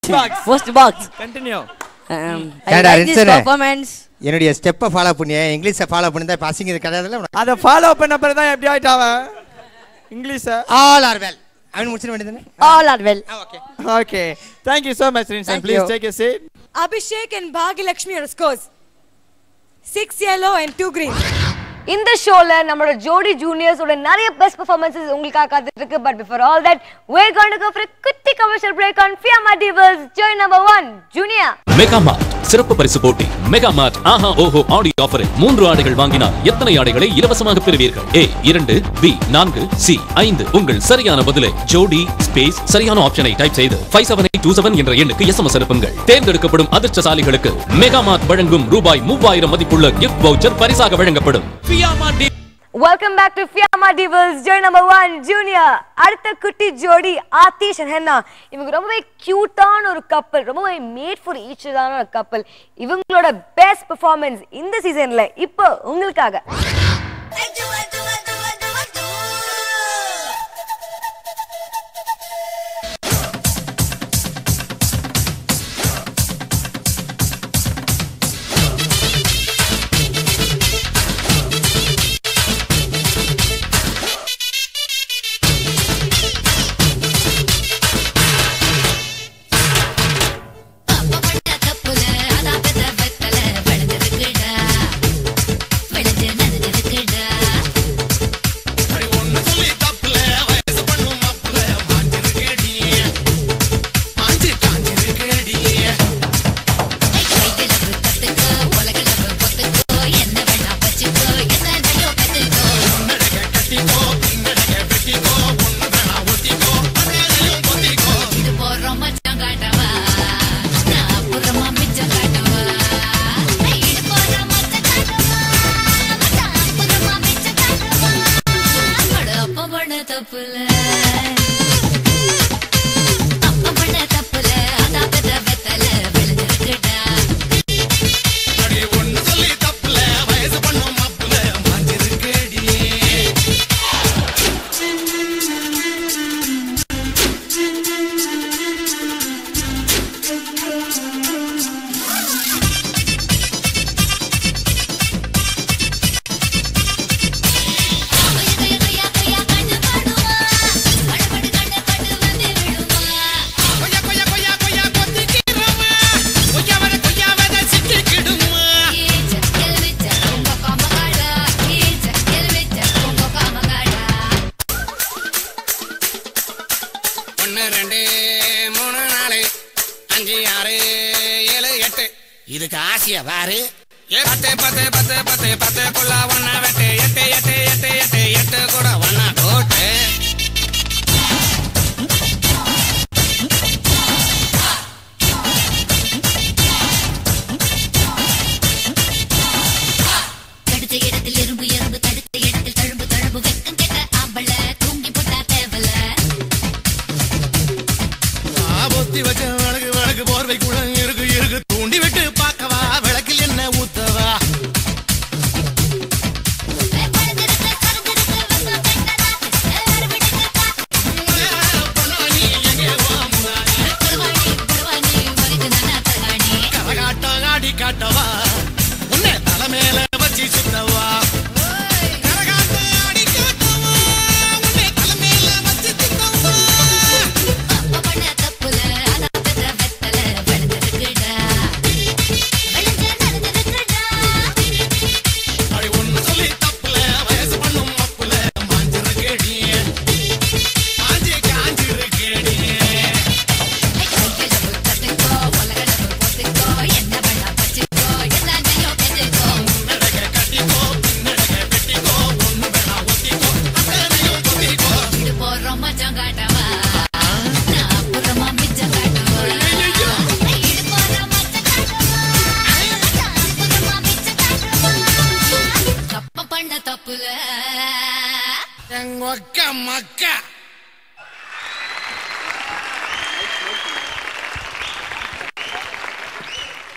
First box. Continue. I like this performance. என்னுடைய ஸ்டெப்பை follow பண்ணி இங்கிலீஷை ஃபாலோ பண்ணிருந்தா பாசிங் இது கிடையாதுல்ல. அதை ஃபாலோ பண்ண பிறகு தான் எப்படி ஆயிட்டாவ இங்கிலீஷ் ஆல் ஆர் வெல் அவன் முடிச்சிட வேண்டியதுதானே. All are well. Okay. Thank you so much, Rinsan. Please take a seat. Abhishek and Bhagyalakshmi are scores 6 yellow and 2 green. இந்த ஷோல நம்மளோட ஜோடி ஜூனியர்ஸோட நிறைய பெஸ்ட் பெர்ஃபார்மன்சஸ் உங்களுக்காக காத்துட்டு இருக்கு. But before all that we're going to go for a குட்டி commercial break on Fiamma Divas join number 1 Junior. Mega mart சிறப்பு பரிசு போட்டி. மெகா மார்ட் ஆஹா ஓஹோ ஆடி ஆஃபரில் 3 ஆடைகள் வாங்கினால் எத்தனை ஆடைகளை இலவசமாக பெறுவீர்கள்? A 2 B 4 C 5. உங்கள் சரியான பதிலை ஜோடி ஸ்பேஸ் சரியான ஆப்ஷனை டைப் செய்து 57827 என்ற எண்ணுக்கு SMS அனுப்புங்கள். தேர்ந்தெடுக்கப்படும் அதிர்ஷ்டசாலிகளுக்கு மெகா மார்ட் வழங்கும் ரூபாய் 3000 மதிப்புள்ள gift voucher பரிசாக வழங்கப்படும். Welcome back to Fiamma Divas join number 1 Junior. அடுத்த குட்டி ஜோடி ஆதிஷ் and ஹென்னா. இவங்க ரொம்பவே கியூட்டான ஒரு கப்பல், ரொம்பவே மேட் ஃபார் ஈச் அதரான ஒரு கப்பல். இவங்களோட பெஸ்ட் பெர்ஃபார்மன்ஸ் இந்த சீசன்ல இப்போ உங்களுக்காக. இதுக்கு ஆசையா பாரு. 10 10 10 10 10 குள்ள ஒண்ணா வெட்டு 8 8 8 8 8 கூட ஒண்ணா போட்டு தடுத்த இடத்தில் எறும்பு எறும்பு தடுத்த இடத்தில் தழும்பு தழும்பு வெக்கம் கெட்ட ஆம்பள தூங்கி போட்டா தேவல ஆபத்தி வச்ச வழக்கு வழக்கு போர்வைக்குள்ள இருக்கு இருக்கு தூண்டி விட்டு பார்க்கவா விளக்கில் என்ன ஊத்தவா கரகாட்டம் ஆடி காட்டவா உன்னை தலை மேல வச்சு சுத்தவா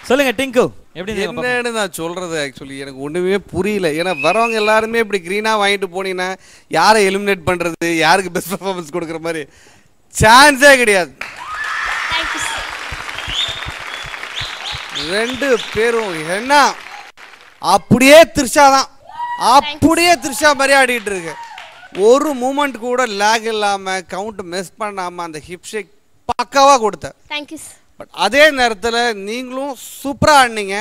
சொல்லுங்க டிங்கு, எப்படி என்னன்னு நான் சொல்றது ஆக்சுவலி எனக்கு ஒண்ணுமே புரியல. ஏன்னா வரவங்க எல்லாருமே இப்படி கிரீனா வாங்கிட்டு போனீங்கன்னா யாரை எலிமினேட் பண்றது, யாருக்கு பெஸ்ட் பெர்ஃபார்மன்ஸ் கொடுக்குற மாதிரி சான்ஸே கிடையாது. ரெண்டு பேரும் என்ன அப்படியே த்ரிஷா தான், அப்படியே த்ரிஷா மாதிரி ஆடிட்டு இருக்கு. ஒரு மூமெண்ட் கூட லேக் இல்லாமல் கவுண்ட் மிஸ் பண்ணாமல் அந்த ஹிப் ஷேக் பக்காவாக கொடுத்தேன். தேங்க்யூ. பட் அதே நேரத்தில் நீங்களும் சூப்பராக ஆடினீங்க.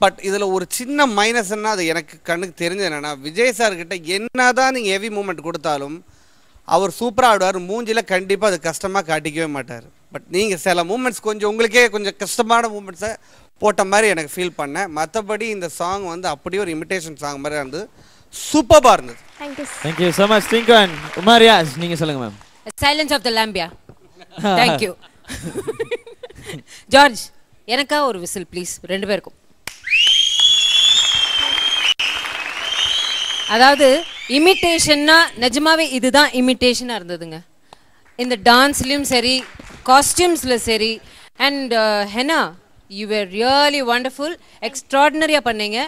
பட் இதில் ஒரு சின்ன மைனஸ்ன்னா அது எனக்கு கண்ணுக்கு தெரிஞ்சது என்னென்னா, விஜய் சார்கிட்ட என்ன தான் நீங்கள் ஹெவி மூமெண்ட் கொடுத்தாலும் அவர் சூப்பராக ஆடுவார், மூஞ்சில் கண்டிப்பாக அது கஷ்டமாக காட்டிக்கவே மாட்டார். பட் நீங்கள் சில மூமெண்ட்ஸ் கொஞ்சம் உங்களுக்கே கொஞ்சம் கஷ்டமான மூமெண்ட்ஸை போட்ட மாதிரி எனக்கு ஃபீல் பண்ணேன். மற்றபடி இந்த சாங் வந்து அப்படியே ஒரு இமிடேஷன் சாங் மாதிரி இருந்தது, சூப்பராக இருந்தது. Thank you so much. டிங்கன் உமாரியாஸ் நீங்கள் சொல்லுங்கள் மேம். சைலன்ஸ் ஆஃப் த லாம்பியா. தேங்க்யூ. ஜார்ஜ் எனக்கா ஒரு விசில் ப்ளீஸ், ரெண்டு பேருக்கும். அதாவது இமிட்டேஷன்னா நிஜமாவே இதுதான் இமிட்டேஷனாக இருந்ததுங்க. இந்த டான்ஸ்லேயும் சரி, காஸ்டியூம்ஸில் சரி. And Hena, you were really wonderful, எக்ஸ்ட்ராடினரியாக பண்ணீங்க.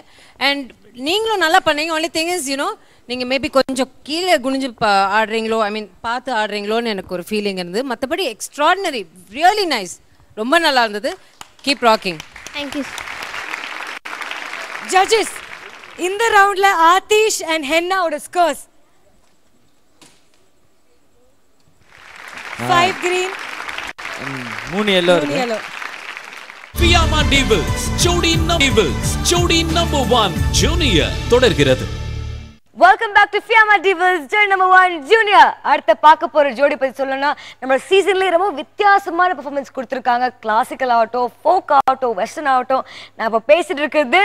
அண்ட் நீங்களும் நல்லா பண்ணீங்க. ஒன்லி திங் இஸ் யூனோ, நீங்கள் மேபி கொஞ்சம் கீழே குனிஞ்சு ஆடுறீங்களோ, ஐ மீன் பார்த்து ஆடுறீங்களோன்னு எனக்கு ஒரு ஃபீலிங் இருந்தது. மற்றபடி எக்ஸ்ட்ராடினரி, ரியலி நைஸ், ரொம்ப நல்லா இருந்தது. Keep rocking. தேங்க்யூ. ஜட்ஜஸ், இந்த ரவுண்ட்ல ஆதிஷ் அண்ட் ஹென்னாவோட scores 5 green, 3 yellow. Fiama di Wills Jodi number 1 junior தொடர்கிறது. Welcome back to Fiama di Wills Jodi number 1 junior. அடுத்த பார்க்க போற ஜோடி பத்தி சொல்லணும்னா, நம்ம சீசன்லயே ரொம்ப வித்தியாசமான பெர்ஃபார்மன்ஸ் கொடுத்துருக்காங்க. கிளாசிக்கல் ஆகட்டும், ஃபோக் ஆகட்டும், வெஸ்டர்ன் ஆகட்டும். நான் இப்போ பேசிட்டு இருக்கிறது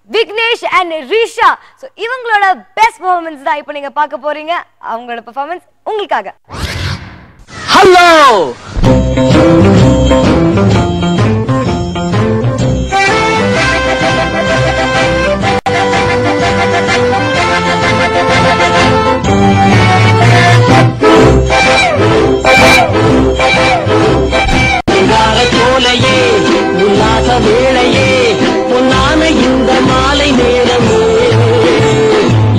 விக்னேஷ் அண்ட் ரீஷா. ஸோ இவங்களோட பெஸ்ட் பெர்ஃபார்மன்ஸ் தான் இப்போ நீங்க பார்க்க போறீங்க. அவங்களோட பெர்ஃபார்மன்ஸ் உங்களுக்காக. ஹலோ போலையே உல்லாச வேளையே பொன்னான இந்த மாலை நேரமே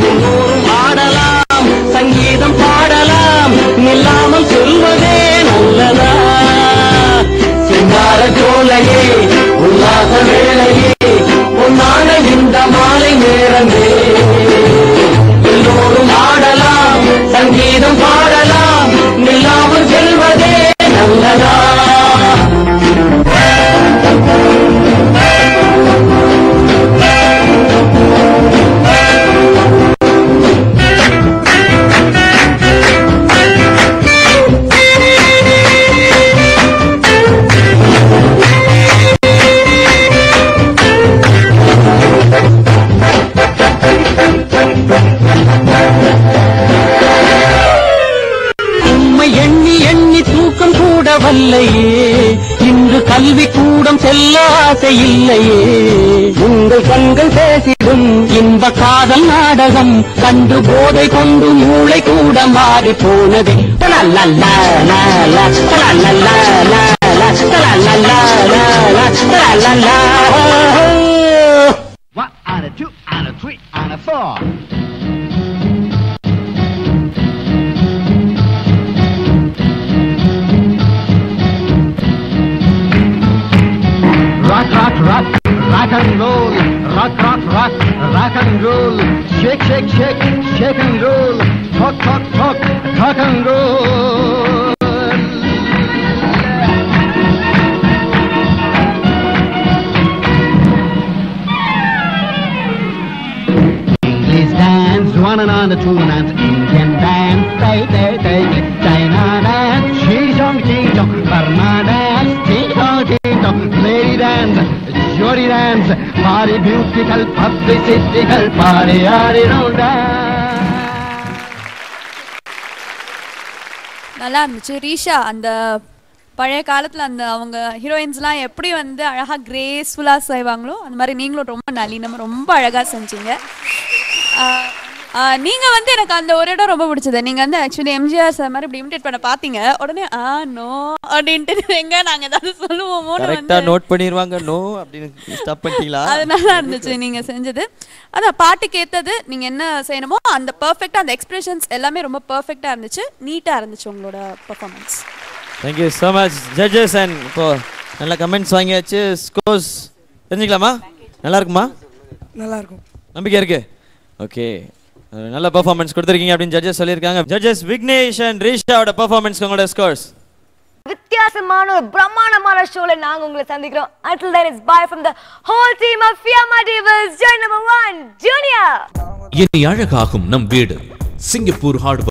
எல்லோரும் ஆடலாம், சங்கீதம் பாடலாம், நில்லாமல் சொல்வதே நல்லதா. சிங்கார சோலையே உல்லாச வேளையே பொன்னான இந்த மாலை நேரமே எல்லோரும் ஆடலாம், சங்கீதம் பாடலாம், நில்லாமல் செல்வதே நல்லதா. வல்லையே இன்று கல்வி கூடம் செல்ல ஆசை இல்லையே. உங்கள் கண்கள் பேசிடும் இன்ப காதல் நாடகம் கண்டு போதை கொண்டு மூளை கூட மாறி போனது. Rock, rock, rock, rock and roll. Rock, rock, rock, rock and roll. Shake, shake, shake, shake and roll. Talk, talk, talk, talk and roll. English dance, one and on the two and Indian dance, tay, tay, tay, China dance, chee-chong, Burma dance, chee-chong, lady dance, jolly dance, party beautiful, publicitycal, party, party, round நல்லா இருந்துச்சு. ரீஷா அந்த பழைய காலத்தில் அந்த அவங்க ஹீரோயின்ஸ்லாம் எப்படி வந்து அழகாக கிரேஸ்ஃபுல்லாக செய்வாங்களோ அந்த மாதிரி நீங்களும் ரொம்ப நளினம் ரொம்ப அழகாக செஞ்சீங்க. நீங்கள் வந்து எனக்கு அந்த ஒரு இடம் ரொம்ப பிடிச்சது. நீங்கள் வந்து ஆக்சுவலி எம்ஜிஆர் சார் மாதிரி இப்படி இமிடேட் பண்ண பார்த்தீங்க. உடனே நோ அப்படின்ட்டு எங்க நாங்கள் ஏதாவது சொல்லுவோமோ நோட் பண்ணிடுவாங்க நோ அப்படின்னு ஸ்டாப் பண்ணிட்டீங்களா? அது நல்லா இருந்துச்சு நீங்கள் செஞ்சது. அதான் பாட்டுக்கு ஏற்றது நீங்கள் என்ன செய்யணுமோ அந்த பர்ஃபெக்டாக அந்த எக்ஸ்பிரஷன்ஸ் எல்லாமே ரொம்ப பர்ஃபெக்டாக இருந்துச்சு, நீட்டாக இருந்துச்சு உங்களோட performance. Thank you so much judges. And இப்போ நல்ல கமெண்ட்ஸ் வாங்கியாச்சு. ஸ்கோர்ஸ் தெரிஞ்சுக்கலாமா? நல்லா இருக்குமா? நல்லா இருக்கும். நம்பிக்கை இருக்கு. ஓகே, நல்ல பெர்ஃபார்மன்ஸ் கொடுத்துருக்கீங்க அப்படின்னு ஜட்ஜஸ் சொல்லியிருக்காங்க. ஜட்ஜஸ் விக்னேஷ் அண்ட் ரீஷாவோட பெர்ஃபார்மன்ஸ்க்கு உங்களோட ஸ்கோர்ஸ். வித்தியாசமான ஒரு பிரம்மாண்டமான ஷோல நாங்க உங்களை சந்திக்கிறோம். Until then, it's bye from the whole team of Fiamma Divas. Join number 1, Junior. இனி அழகாகும் நம் வீடு. Singapore hardware